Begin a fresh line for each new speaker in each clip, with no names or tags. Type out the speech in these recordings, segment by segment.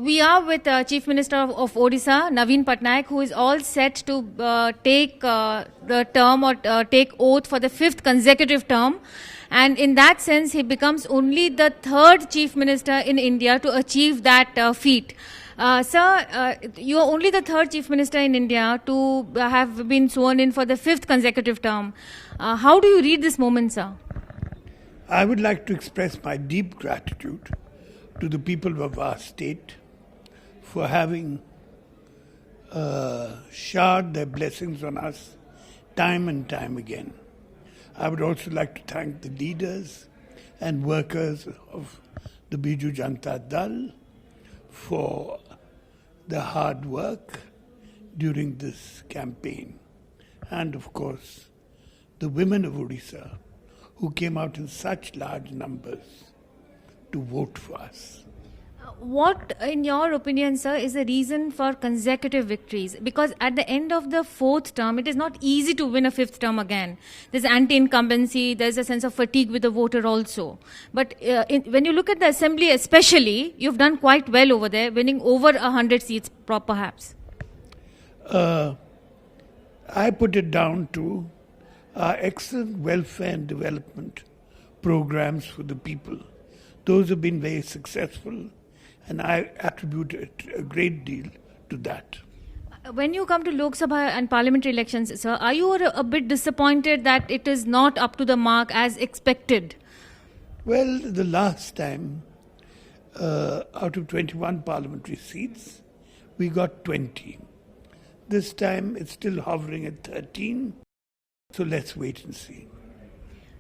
We are with Chief Minister of Odisha, Naveen Patnaik, who is all set to take the term or take oath for the fifth consecutive term. And in that sense, he becomes only the third Chief Minister in India to achieve that feat. Sir, you are only the third Chief Minister in India to have been sworn in for the fifth consecutive term. How do you read this moment, sir?
I would like to express my deep gratitude to the people of our state for having showered their blessings on us time and time again. I would also like to thank the leaders and workers of the Biju Janata Dal for the hard work during this campaign. And of course, the women of Odisha who came out in such large numbers to vote for us.
What, in your opinion, sir, is the reason for consecutive victories? Because at the end of the fourth term, it is not easy to win a fifth term again. There's anti-incumbency, there's a sense of fatigue with the voter also. But when you look at the assembly especially, you've done quite well over there, winning over 100 seats perhaps.
I put it down to our excellent welfare and development programs for the people. Those have been very successful, and I attribute a great deal to that.
When you come to Lok Sabha and parliamentary elections, sir, are you a bit disappointed that it is not up to the mark as expected?
Well, the last time, out of 21 parliamentary seats, we got 20. This time it's still hovering at 13, so let's wait and see.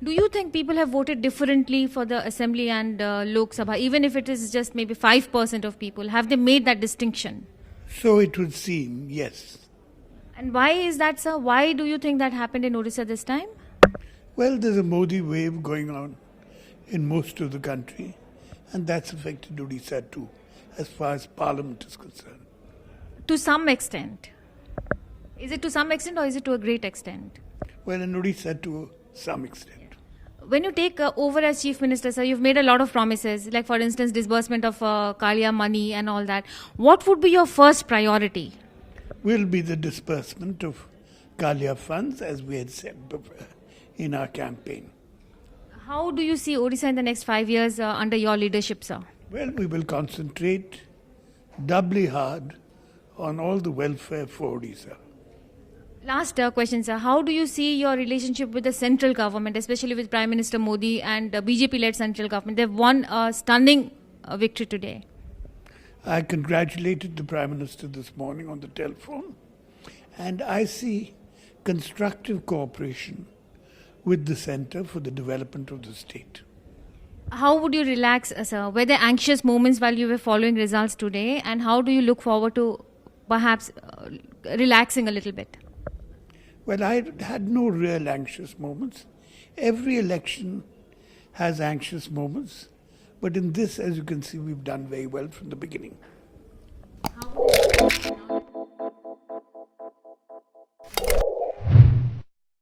Do you think people have voted differently for the Assembly and Lok Sabha, even if it is just maybe 5% of people? Have they made that distinction?
So it would seem, yes.
And why is that, sir? Why do you think that happened in Odisha this time?
Well, there's a Modi wave going on in most of the country, and that's affected Odisha too, as far as Parliament is concerned.
To some extent. Is it to some extent or is it to a great extent?
Well, in Odisha to some extent.
When you take over as Chief Minister, sir, you've made a lot of promises, like for instance, disbursement of Kalia money and all that. What would be your first priority?
Will be the disbursement of Kalia funds, as we had said before in our campaign.
How do you see Odisha in the next 5 years under your leadership, sir?
Well, we will concentrate doubly hard on all the welfare for Odisha.
Last question, sir. How do you see your relationship with the central government, especially with Prime Minister Modi and BJP-led central government? They've won a stunning victory today.
I congratulated the Prime Minister this morning on the telephone, and I see constructive cooperation with the centre for the development of the state.
How would you relax, sir? Were there anxious moments while you were following results today? And how do you look forward to perhaps relaxing a little bit?
Well, I had no real anxious moments. Every election has anxious moments. But in this, as you can see, we've done very well from the beginning.